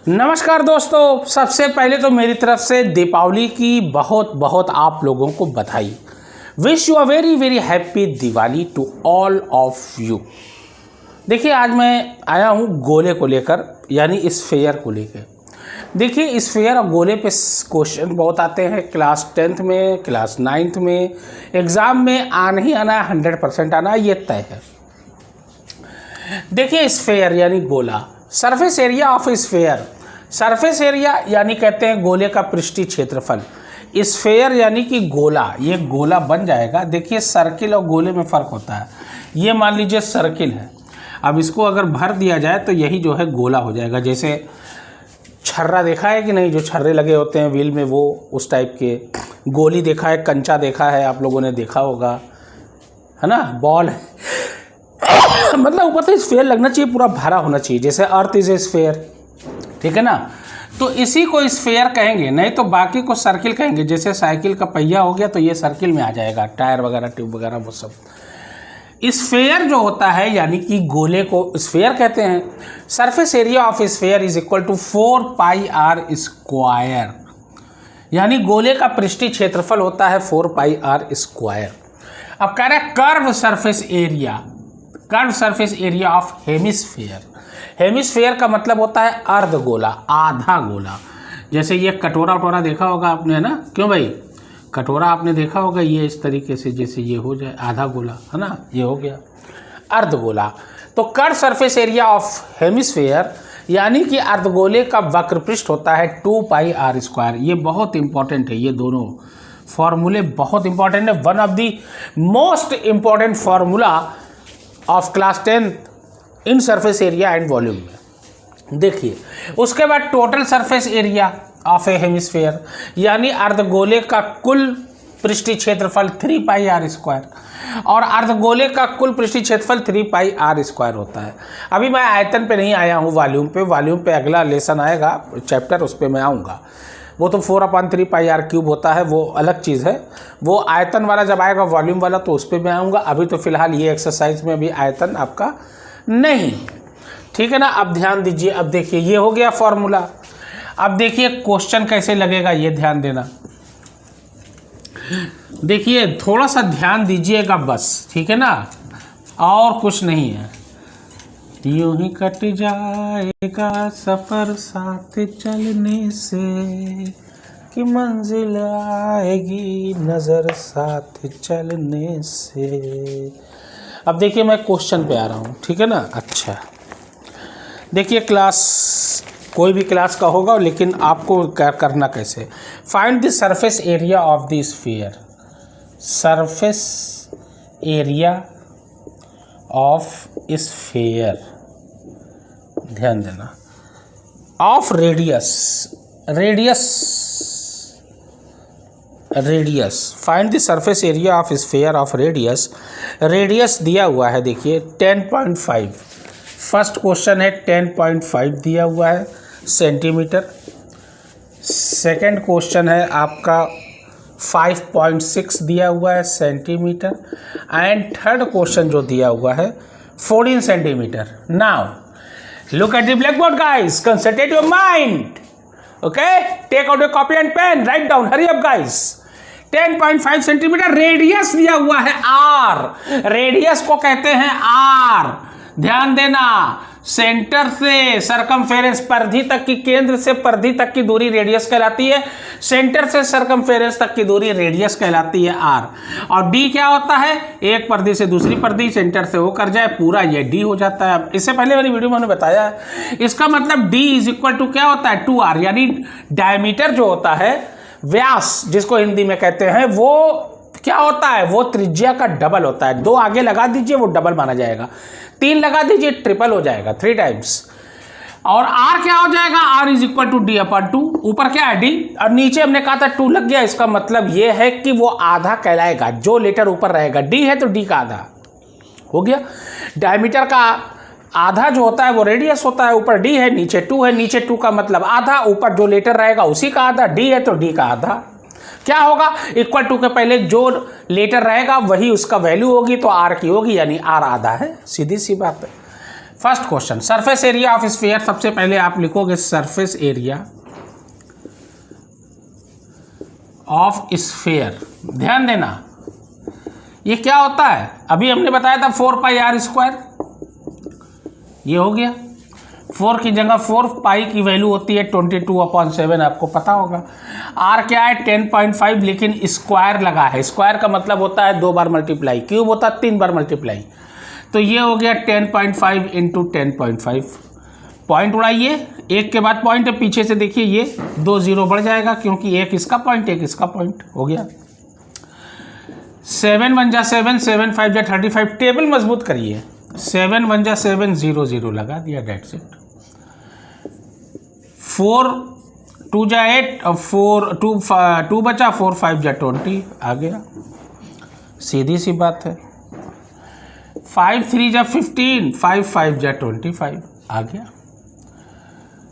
नमस्कार दोस्तों, सबसे पहले तो मेरी तरफ से दीपावली की बहुत बहुत आप लोगों को बधाई। Wish you a very very happy Diwali to all of you. देखिए, आज मैं आया हूँ गोले को लेकर, यानी स्फेयर को लेकर। देखिए, स्फेयर और गोले पे क्वेश्चन बहुत आते हैं, क्लास 10th में, क्लास 9th में, एग्ज़ाम में आना ही आना है, 100% आना ये तय है। देखिए, स्फेयर यानी गोला, surface area of sphere. Surface area यानी कहते हैं गोले का पृष्ठीय क्षेत्रफल। स्फेयर यानी कि गोला, ये गोला बन जाएगा। देखिए, सर्किल और गोले में फ़र्क होता है। ये मान लीजिए सर्किल है, अब इसको अगर भर दिया जाए तो यही जो है गोला हो जाएगा। जैसे छर्रा देखा है कि नहीं, जो छर्रे लगे होते हैं व्हील में, वो उस टाइप के। गोली देखा है, कंचा देखा है, आप लोगों ने देखा होगा, है ना। बॉल मतलब ऊपर से स्फेयर लगना चाहिए, पूरा भरा होना चाहिए, जैसे अर्थ इज ए स्फेयर, ठीक है ना। तो इसी को स्फेयर कहेंगे, नहीं तो बाकी को सर्किल कहेंगे। जैसे साइकिल का पहिया हो गया तो ये सर्किल में आ जाएगा, टायर वगैरह, ट्यूब वगैरह, वो सब। स्फेयर जो होता है यानी कि गोले को स्फेयर कहते हैं। Surface area of sphere is equal to 4πr², यानी गोले का पृष्ठीय क्षेत्रफल होता है 4πr²। अब कह रहे हैं curve surface area, curve surface area of hemisphere. Hemisphere का मतलब होता है अर्ध गोला, आधा गोला। जैसे ये कटोरा वटोरा देखा होगा आपने, है ना। क्यों भाई, कटोरा आपने देखा होगा, ये इस तरीके से, जैसे ये हो जाए आधा गोला, है ना, ये हो गया अर्ध गोला। तो curve surface area of hemisphere यानी कि अर्धगोले का वक्र पृष्ठ होता है 2πr²। ये बहुत इंपॉर्टेंट है, ये दोनों फॉर्मूले बहुत इंपॉर्टेंट है। One of the most important formula of class 10 in surface area and volume में। देखिए, उसके बाद total surface area of A hemisphere यानी अर्धगोले का कुल पृष्ठीय क्षेत्रफल 3πr², और अर्धगोले का कुल पृष्ठीय क्षेत्रफल 3πr² होता है। अभी मैं आयतन पे नहीं आया हूँ, वॉल्यूम पे। वॉल्यूम पे अगला लेसन आएगा, चैप्टर, उस पर मैं आऊँगा। वो तो 4/3πr³ होता है, वो अलग चीज़ है। वो आयतन वाला जब आएगा, वॉल्यूम वाला, तो उस पर मैं आऊँगा। अभी तो फिलहाल ये एक्सरसाइज में भी आयतन आपका नहीं, ठीक है ना। अब ध्यान दीजिए, अब देखिए, ये हो गया फॉर्मूला। अब देखिए क्वेश्चन कैसे लगेगा, ये ध्यान देना। देखिए, थोड़ा सा ध्यान दीजिएगा बस, ठीक है ना, और कुछ नहीं है। यूं ही कट जाएगा सफर साथ चलने से, कि मंजिल आएगी नजर साथ चलने से। अब देखिए, मैं क्वेश्चन पे आ रहा हूँ, ठीक है ना। अच्छा, देखिए, क्लास कोई भी क्लास का होगा, लेकिन आपको क्या करना कैसे। Find the surface area of the sphere. Surface area of sphere, ध्यान देना, of radius, find the surface area of sphere of radius. Radius दिया हुआ है, देखिए 10.5। फर्स्ट क्वेश्चन है 10.5 दिया हुआ है सेंटीमीटर। सेकंड क्वेश्चन है आपका 5.6 दिया हुआ है सेंटीमीटर। एंड थर्ड क्वेश्चन जो दिया हुआ है 14 centimetre. Now look at the blackboard guys, concentrate your mind, okay, take out your copy and pen, write down, hurry up guys। 10.5 centimetre radius दिया हुआ है r, रेडियस को कहते हैं r। ध्यान देना, सेंटर से सरकमफेरेंस, परिधि तक की, केंद्र से परिधि तक की दूरी रेडियस कहलाती है। सेंटर से सरकमफेरेंस तक की दूरी रेडियस कहलाती है r। और d क्या होता है, एक परिधि से दूसरी परिधि, सेंटर से होकर जाए पूरा, ये d हो जाता है। इससे पहले वाली वीडियो में मैंने बताया है। इसका मतलब d इज इक्वल टू क्या होता है, 2r, यानी डायमीटर जो होता है, व्यास जिसको हिंदी में कहते हैं, वो क्या होता है, वो त्रिज्या का डबल होता है। 2 आगे लगा दीजिए, वो डबल माना जाएगा। 3 लगा दीजिए, ट्रिपल हो जाएगा, 3 टाइम्स। और r क्या हो जाएगा, r is equal to d/2। ऊपर क्या है, d, और नीचे हमने कहा था 2 लग गया। इसका मतलब ये है कि वो आधा कहलाएगा, जो लेटर ऊपर रहेगा। d है तो d का आधा हो गया। डायमीटर का आधा जो होता है वो रेडियस होता है। ऊपर d है, नीचे 2 है। नीचे 2 का मतलब आधा, ऊपर जो लेटर रहेगा उसी का आधा। d है तो d का आधा। क्या होगा, इक्वल टू के पहले जो लेटर रहेगा वही उसका वैल्यू होगी, तो r की होगी, यानी r आधा है। सीधी सी बात है। First question, surface area of sphere. सबसे पहले आप लिखोगे सरफेस एरिया ऑफ स्फीयर। ध्यान देना ये क्या होता है, अभी हमने बताया था 4πr², ये हो गया। 4 की जगह 4 पाई की वैल्यू होती है 22/7, आपको पता होगा। r क्या है 10.5, लेकिन स्क्वायर लगा है, स्क्वायर का मतलब होता है 2 बार मल्टीप्लाई, क्यूब होता है 3 बार मल्टीप्लाई, तो ये हो गया 10.5 इंटू 10.5। पॉइंट उड़ाइए, एक के बाद पॉइंट है, पीछे से देखिए ये 2 0 बढ़ जाएगा क्योंकि एक इसका पॉइंट एक इसका पॉइंट हो गया। 7 1 जा 7, 7 5 जा 35। टेबल मजबूत करिए, 7 1 जा 7, 0 0 लगा दिया, डेट्स इट। 4 2 जा 8 और 4 2 बचा, 4 5 जा 20 आ गया, सीधी सी बात है। 5 3 जा 15, 5 5 जा 25 आ गया।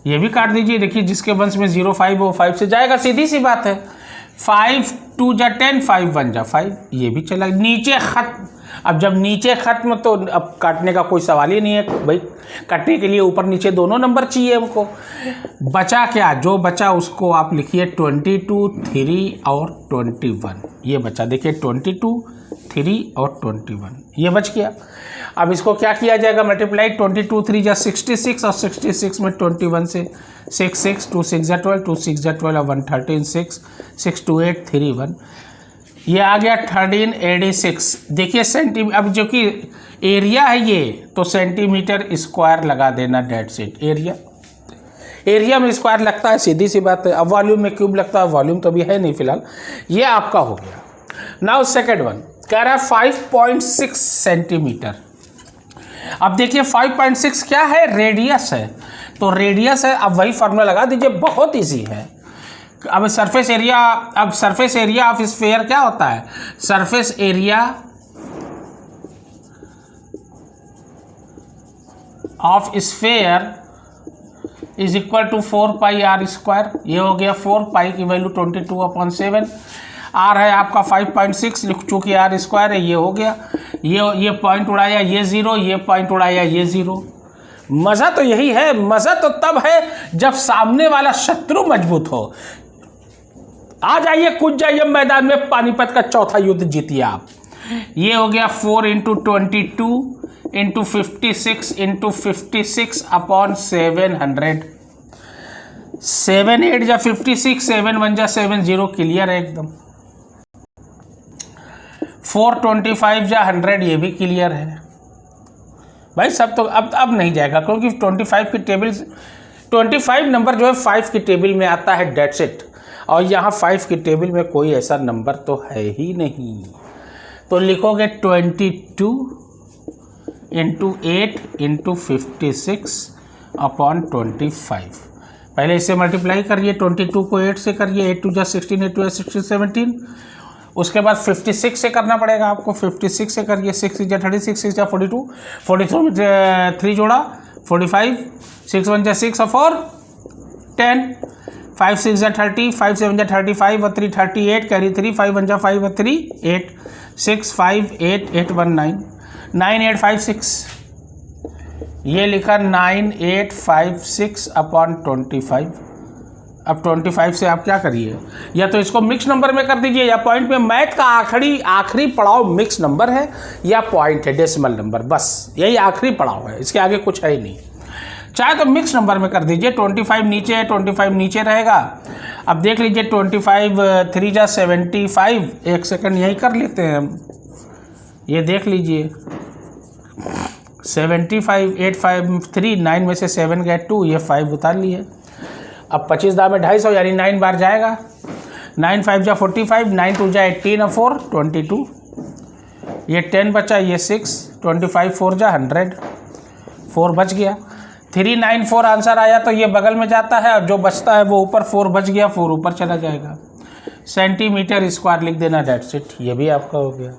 ये भी काट दीजिए, देखिए जिसके वंश में 0 5 वो 5 से जाएगा, सीधी सी बात है। 5 2 जा 10, 5 1 जा 5, ये भी चला। नीचे खत्म, अब जब नीचे खत्म तो अब काटने का कोई सवाल ही नहीं है भाई, काटने के लिए ऊपर नीचे दोनों नंबर चाहिए हमको। बचा क्या, जो बचा उसको आप लिखिए 22 3 और 21, ये बचा, देखिए 22 3 और 21, ये बच गया। अब इसको क्या किया जाएगा, मल्टीप्लाई। 22 3 जा 66 और 66 में 21 से 6 6 2 6 जा 12, 2 6 जा 12 और 1 13 6 6 2 8 3 1, ये आ गया 1386। देखिए सेंटीमीटर, अब जो कि एरिया है ये, तो सेंटीमीटर स्क्वायर लगा देना, डेट्स इट। एरिया में स्क्वायर लगता है, सीधी सी बात है। अब वॉल्यूम में क्यूब लगता है, वॉल्यूम तो अभी है नहीं फिलहाल, ये आपका हो गया। नाउ सेकेंड वन कह रहा है 5.6 सेंटीमीटर। अब देखिए 5.6 क्या है, रेडियस है, तो रेडियस है, अब वही फार्मूला लगा दीजिए, बहुत इजी है। अब सरफेस एरिया, अब सरफेस एरिया ऑफ स्फीयर क्या होता है, surface area of sphere is equal to 4πr²। ये हो गया 4 पाई की वैल्यू 22/7, आर है आपका 5.6, चूंकि आर स्क्वायर है, ये हो गया। ये पॉइंट उड़ाया, ये 0, ये पॉइंट उड़ाया, ये 0। मज़ा तो यही है, मज़ा तो तब है जब सामने वाला शत्रु मजबूत हो। आ जाइए, कूद जाइए मैदान में, पानीपत का चौथा युद्ध जीतिए आप। ये हो गया 4 × 22 × 56 × 56/700। 7 8 जा 56, 7 1 जा 7, 0 क्लियर है एकदम। 4 25 जा 100, ये भी क्लियर है भाई। सब तो अब नहीं जाएगा क्योंकि 25 की टेबल, 25 नंबर जो है 5 की टेबल में आता है, डेट्स इट। और यहाँ 5 की टेबल में कोई ऐसा नंबर तो है ही नहीं, तो लिखोगे 22 × 8 × 56/25। पहले इसे मल्टीप्लाई करिए, 22 को 8 से करिए, 8 2 जा 16, 8 2 जा 16 17। उसके बाद 56 से करना पड़ेगा आपको, 56 से करिए, 6 जा 36, 6 जा 42, 42 में 3 जोड़ा 45, 6 1 जा 6 और 4 10, 5 6 जा 30, 5 7 जा 35 और 3 38, कैरी 3, 5 1 जा 5 और 3 8, 6 5 8 8 1 9, 9856, ये लिखा 9856/25। अब 25 से आप क्या करिए, या तो इसको मिक्स नंबर में कर दीजिए या पॉइंट में। मैथ का आखिरी पड़ाव मिक्स नंबर है या पॉइंट है, डेसिमल नंबर, बस यही आखिरी पड़ाव है, इसके आगे कुछ है ही नहीं। चाहे तो मिक्स नंबर में कर दीजिए, 25 नीचे है, 25 नीचे रहेगा। अब देख लीजिए 25 3 जा 75, एक सेकंड यही कर लेते हैं हम, ये देख लीजिए 75 8 5 3, 9 में से 7 गए 2, ये 5 उतार लिए। अब 25 दाव में 250, यानी 9 बार जाएगा। 9 5 जा 45, 9 2 जा 18 और 4 22, ये 10 बचा, ये 6, 25 4 जा 100, 4 बच गया। 394 आंसर आया तो ये बगल में जाता है, और जो बचता है वो ऊपर 4 बच गया, 4 ऊपर चला जाएगा। सेंटीमीटर स्क्वायर लिख देना, डेट्स इट, ये भी आपका हो गया।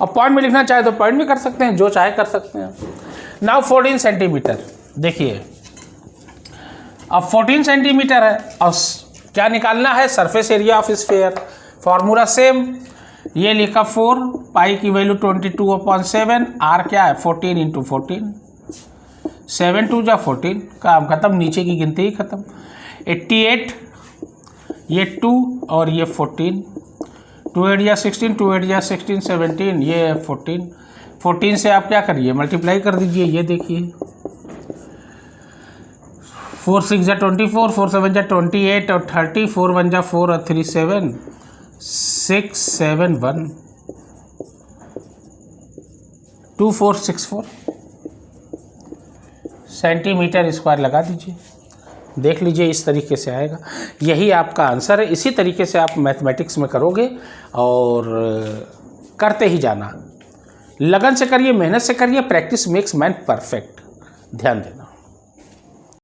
अब पॉइंट में लिखना चाहे तो पॉइंट में कर सकते हैं, जो चाहे कर सकते हैं। नाउ 14 सेंटीमीटर, देखिए अब 14 सेंटीमीटर है और क्या निकालना है, surface area of sphere. Formula same, ये लिखा 4 पाई की वैल्यू 22/7, आर क्या है 14 × 14, 7 2 जा 14, काम खत्म, नीचे की गिनती ही खत्म। 88, ये 2 और ये 14, 2 8 जा 16, 2 8 जा 16, 17, ये 14, 14 से आप क्या करिए, मल्टीप्लाई कर दीजिए। ये देखिए 4 6 जा 24, 4 7 जा 28 और 30, 4 1 जा 4 और 3 7, 6 7 1 2 4 6 4 सेंटीमीटर स्क्वायर लगा दीजिए। देख लीजिए इस तरीके से आएगा, यही आपका आंसर है। इसी तरीके से आप मैथमेटिक्स में करोगे और करते ही जाना, लगन से करिए, मेहनत से करिए। प्रैक्टिस मेक्स मैन परफेक्ट, ध्यान देना।